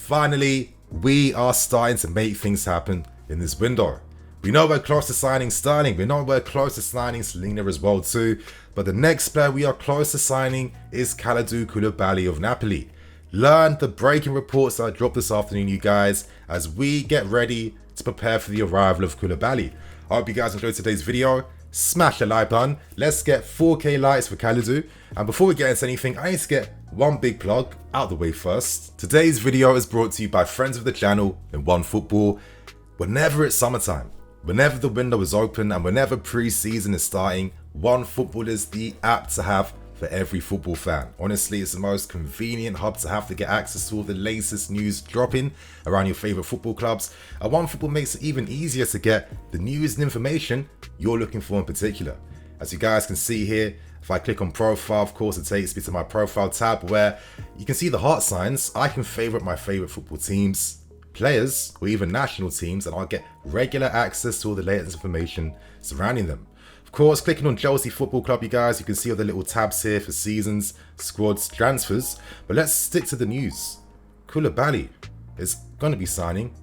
finally, we are starting to make things happen in this window. We know we're close to signing Sterling, we know we're close to signing Selena as well too, but the next player we are close to signing is Kalidou Koulibaly of Napoli. Learn the breaking reports that I dropped this afternoon, you guys, as we get ready to prepare for the arrival of Koulibaly. I hope you guys enjoyed today's video. Smash the like button. Let's get 4K likes for Kalidou. And before we get into anything, I need to get one big plug out the way first. Today's video is brought to you by friends of the channel in OneFootball. Whenever it's summertime, whenever the window is open, and whenever pre-season is starting, OneFootball is the app to have for every football fan. Honestly, it's the most convenient hub to have to get access to all the latest news dropping around your favorite football clubs. And OneFootball makes it even easier to get the news and information you're looking for in particular. As you guys can see here, if I click on profile, of course, it takes me to my profile tab where you can see the heart signs. I can favorite my favorite football teams, players, or even national teams, and I'll get regular access to all the latest information surrounding them. Of course, clicking on Chelsea Football Club, you guys, you can see all the little tabs here for seasons, squads, transfers. But let's stick to the news. Koulibaly is going to be signing.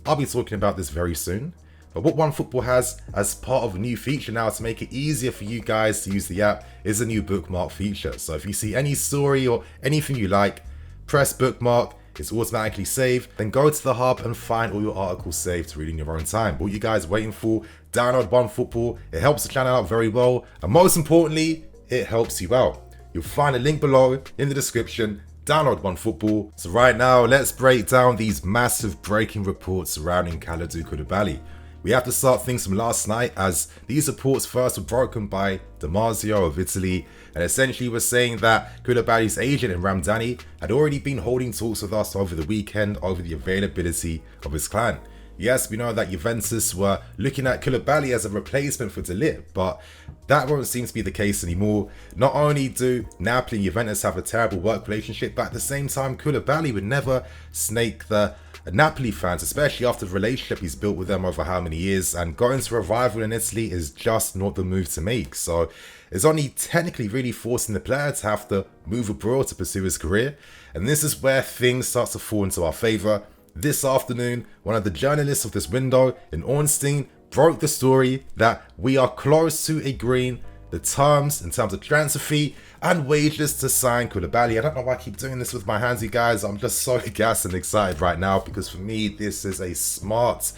I'll be talking about this very soon. But what OneFootball has as part of a new feature now to make it easier for you guys to use the app is a new bookmark feature. So if you see any story or anything you like, press bookmark. It's automatically saved. Then go to the hub and find all your articles saved to read in your own time. What you guys waiting for? Download OneFootball. It helps the channel out very well. And most importantly, it helps you out. You'll find a link below in the description. Download OneFootball. So right now, let's break down these massive breaking reports surrounding Kalidou Koulibaly. We have to start things from last night, as these reports first were broken by Damasio of Italy, and essentially were saying that Koulibaly's agent in Ramdani had already been holding talks with us over the weekend over the availability of his client. Yes, we know that Juventus were looking at Koulibaly as a replacement for De Ligt, but that won't seem to be the case anymore. Not only do Napoli and Juventus have a terrible work relationship, but at the same time, Koulibaly would never snake the Napoli fans, especially after the relationship he's built with them over how many years, and going to a rival in Italy is just not the move to make. So it's only technically really forcing the player to have to move abroad to pursue his career, and this is where things start to fall into our favour. This afternoon, one of the journalists of this window in Ornstein broke the story that we are close to agreeing the terms in terms of transfer fee and wages to sign Koulibaly. I don't know why I keep doing this with my hands, you guys. I'm just so gassed and excited right now, because for me, this is a smart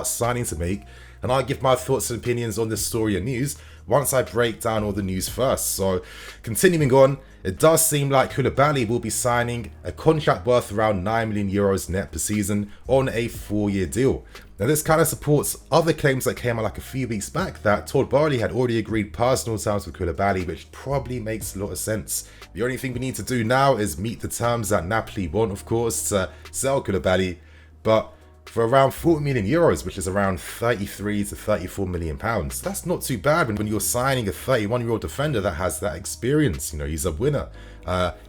signing to make. And I'll give my thoughts and opinions on this story and news once I break down all the news first. So continuing on, it does seem like Koulibaly will be signing a contract worth around 9 million euros net per season on a 4-year deal. Now this kind of supports other claims that came out like a few weeks back that Todd Boehly had already agreed personal terms with Koulibaly, which probably makes a lot of sense. The only thing we need to do now is meet the terms that Napoli want, of course, to sell Koulibaly, but for around 40 million euros, which is around 33 to 34 million pounds. That's not too bad when you're signing a 31-year-old defender that has that experience. You know, he's a winner.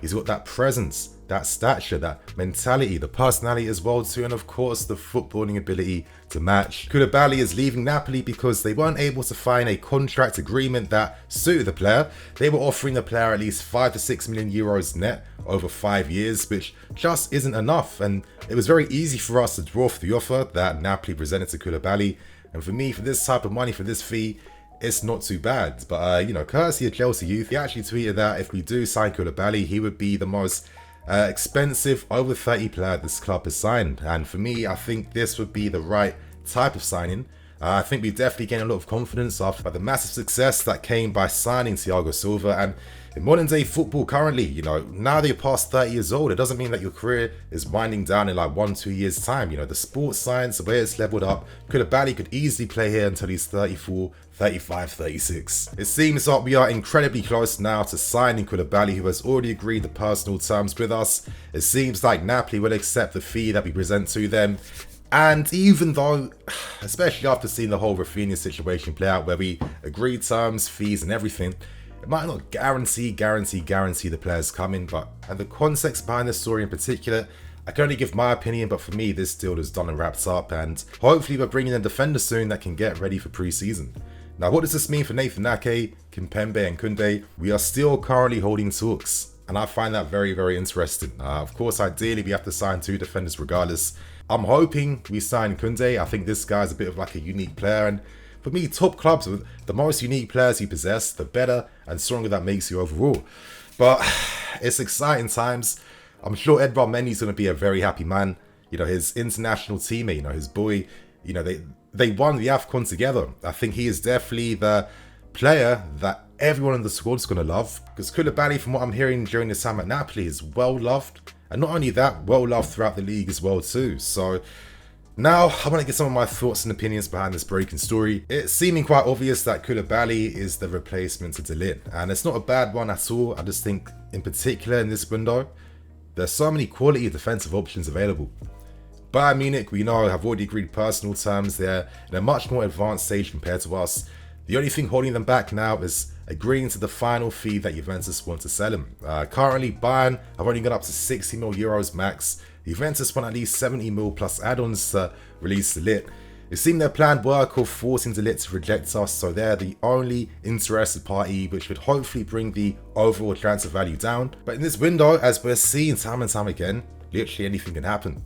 He's got that presence, that stature, that mentality, the personality as well too, and of course the footballing ability to match. Koulibaly is leaving Napoli because they weren't able to find a contract agreement that suited the player. They were offering the player at least 5 to 6 million euros net over 5 years, which just isn't enough, and it was very easy for us to draw for the offer that Napoli presented to Koulibaly. And for me, for this type of money, for this fee, it's not too bad. But you know, courtesy of Chelsea Youth, he actually tweeted that if we do sign Koulibaly, he would be the most expensive over 30 player this club has signed. And for me, I think this would be the right type of signing. I think we definitely gained a lot of confidence after the massive success that came by signing Thiago Silva. And in modern day football currently, you know, now that you're past 30 years old, it doesn't mean that your career is winding down in like 1-2 years time. You know, the sports science, the way it's leveled up, Koulibaly could easily play here until he's 34, 35, 36. It seems like we are incredibly close now to signing Koulibaly, who has already agreed the personal terms with us. It seems like Napoli will accept the fee that we present to them. And even though, especially after seeing the whole Rafinha situation play out, where we agreed terms, fees and everything, it might not guarantee the players coming, but and the context behind this story in particular, I can only give my opinion, but for me, this deal is done and wrapped up, and hopefully we're bringing in a defender soon that can get ready for pre-season. Now, what does this mean for Nathan Ake, Kimpembe and Koundé? We are still currently holding talks, and I find that very, very interesting. Of course, ideally, we have to sign 2 defenders regardless. I'm hoping we sign Koundé. I think this guy's a bit of like a unique player, and for me, top clubs with the most unique players you possess, the better and stronger that makes you overall. But it's exciting times. I'm sure Edouard Mendy's going to be a very happy man. You know, his international teammate, you know, his boy, you know, they won the AFCON together. I think he is definitely the player that everyone in the squad is going to love. Because Koulibaly, from what I'm hearing during his time at Napoli, is well loved. And not only that, well loved throughout the league as well too. So now I want to get some of my thoughts and opinions behind this breaking story. It's seeming quite obvious that Koulibaly is the replacement to De Ligt. And it's not a bad one at all. I just think in particular in this window, there's so many quality defensive options available. Bayern Munich, we know, have already agreed personal terms. They're in a much more advanced stage compared to us. The only thing holding them back now is agreeing to the final fee that Juventus want to sell him. Currently, Bayern have only gone up to 60 mil euros max. Juventus want at least 70 mil plus add-ons to release De Ligt. It seemed their planned work of forcing De Ligt to reject us, so they're the only interested party, which would hopefully bring the overall transfer value down. But in this window, as we're seeing time and time again, literally anything can happen.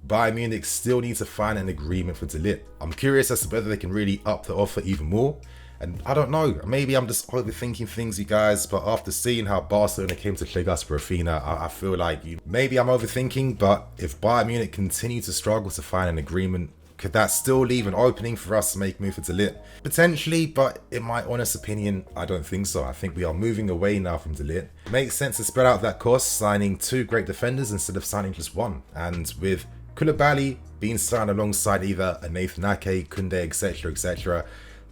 Bayern Munich still need to find an agreement for De Ligt. I'm curious as to whether they can really up the offer even more. And I don't know, maybe I'm just overthinking things, you guys, but after seeing how Barcelona came to shake us for Rafinha, I feel like maybe I'm overthinking, but if Bayern Munich continue to struggle to find an agreement, could that still leave an opening for us to make a move for De Ligt? Potentially, but in my honest opinion, I don't think so. I think we are moving away now from De Ligt. It makes sense to spread out that cost, signing 2 great defenders instead of signing just 1. And with Koulibaly being signed alongside either a Nathan Ake, Koundé, etc., etc.,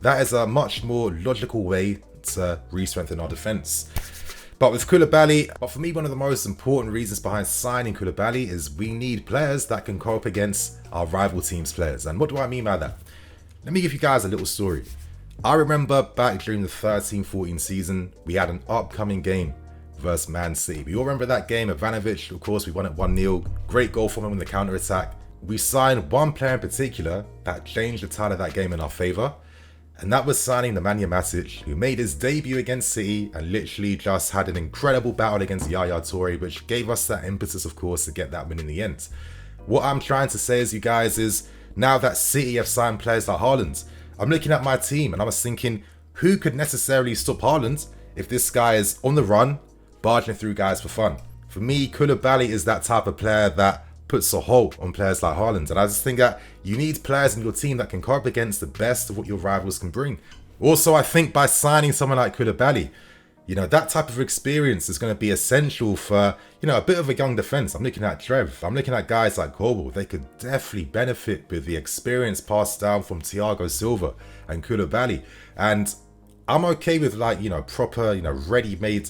that is a much more logical way to re-strengthen our defense. But with Koulibaly, for me, one of the most important reasons behind signing Koulibaly is we need players that can cope against our rival team's players. And what do I mean by that? Let me give you guys a little story. I remember back during the 13-14 season, we had an upcoming game versus Man City. We all remember that game. Ivanovic, of course, we won it 1-0. Great goal from him in the counter-attack. We signed one player in particular that changed the tide of that game in our favour. And that was signing Nemanja Matic, who made his debut against City and literally just had an incredible battle against Yaya Toure, which gave us that impetus, of course, to get that win in the end. What I'm trying to say is, you guys, is now that City have signed players like Haaland, I'm looking at my team and I was thinking, who could necessarily stop Haaland if this guy is on the run, barging through guys for fun? For me, Koulibaly is that type of player that puts a halt on players like Haaland. And I just think that you need players in your team that can cope against the best of what your rivals can bring. Also, I think by signing someone like Koulibaly, you know, that type of experience is going to be essential for, you know, a bit of a young defense. I'm looking at Trev. I'm looking at guys like Koulibaly. They could definitely benefit with the experience passed down from Thiago Silva and Koulibaly. And I'm okay with, like, you know, proper, you know, ready-made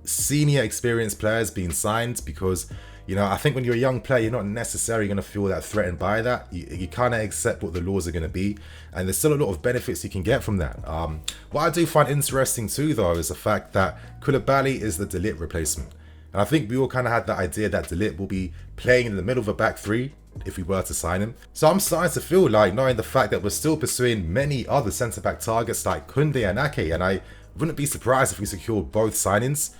senior experienced players being signed, because, you know, I think when you're a young player, you're not necessarily going to feel that threatened by that. You kind of accept what the laws are going to be, and there's still a lot of benefits you can get from that. What I do find interesting too, though, is the fact that Koulibaly is the De Ligt replacement. And I think we all kind of had that idea that De Ligt will be playing in the middle of a back three if we were to sign him. So I'm starting to feel like, knowing the fact that we're still pursuing many other centre-back targets like Koundé and Ake, and I wouldn't be surprised if we secured both signings,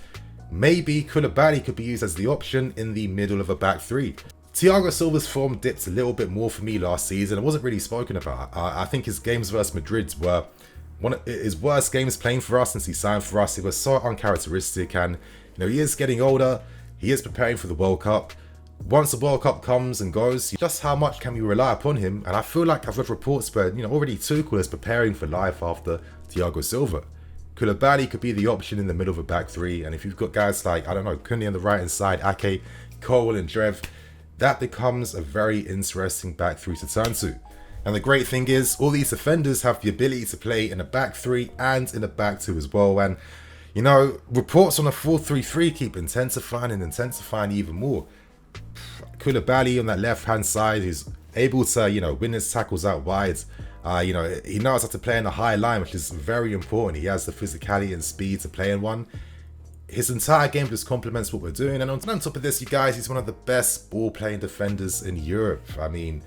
maybe Koulibaly could be used as the option in the middle of a back three. Thiago Silva's form dipped a little bit more for me last season. It wasn't really spoken about. I think his games versus Madrid were one of his worst games playing for us since he signed for us. It was so uncharacteristic, and you know, he is getting older. He is preparing for the World Cup. Once the World Cup comes and goes, just how much can we rely upon him? And I feel like I've read reports where, you know, already Tuchel is preparing for life after Thiago Silva. Koulibaly could be the option in the middle of a back three, and if you've got guys like, I don't know, Koundé on the right hand side, Ake, Cole and Trev, that becomes a very interesting back three to turn to. And the great thing is, all these defenders have the ability to play in a back three and in a back two as well. And, you know, reports on a 4-3-3 keep intensifying even more. Koulibaly on that left hand side, who's able to, you know, win his tackles out wide. You know, he knows how to play in a high line, which is very important. He has the physicality and speed to play in one. His entire game just complements what we're doing. And on top of this, you guys, he's one of the best ball-playing defenders in Europe. I mean,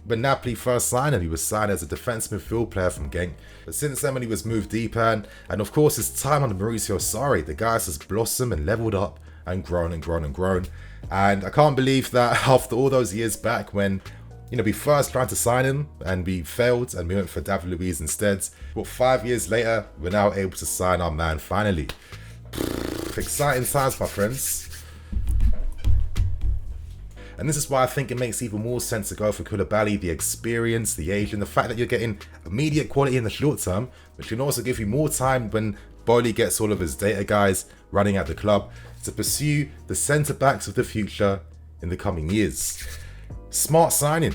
when Napoli first signed him, he was signed as a defensive midfield player from Genk. But since then, when he was moved deeper, and of course, his time under Mauricio Sarri, the guys has blossomed and leveled up. and grown and grown and grown. And I can't believe that after all those years back when, we first tried to sign him and we failed and we went for David Luiz instead. But 5 years later, we're now able to sign our man finally. Exciting times, my friends. And this is why I think it makes even more sense to go for Koulibaly, the experience, the age, and the fact that you're getting immediate quality in the short term, which can also give you more time when Boehly gets all of his data guys running at the club to pursue the centre-backs of the future in the coming years. Smart signing.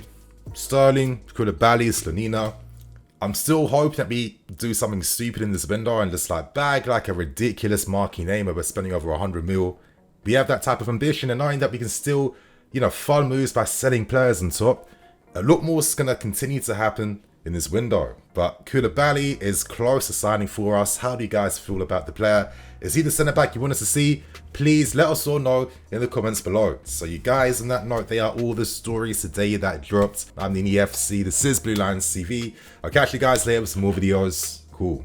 Sterling, Koulibaly, Slonina. I'm still hoping that we do something stupid in this window and just bag a ridiculous marquee name where we're spending over 100 mil. We have that type of ambition, and knowing that we can still, fun moves by selling players on top. A lot more is going to continue to happen in this window. But Koulibaly is close to signing for us. How do you guys feel about the player? Is he the centre-back you want us to see? Please let us all know in the comments below. So you guys, on that note, they are all the stories today that dropped. I'm the EFC. This is BlueLionsTV. I'll catch you guys later with some more videos. Cool.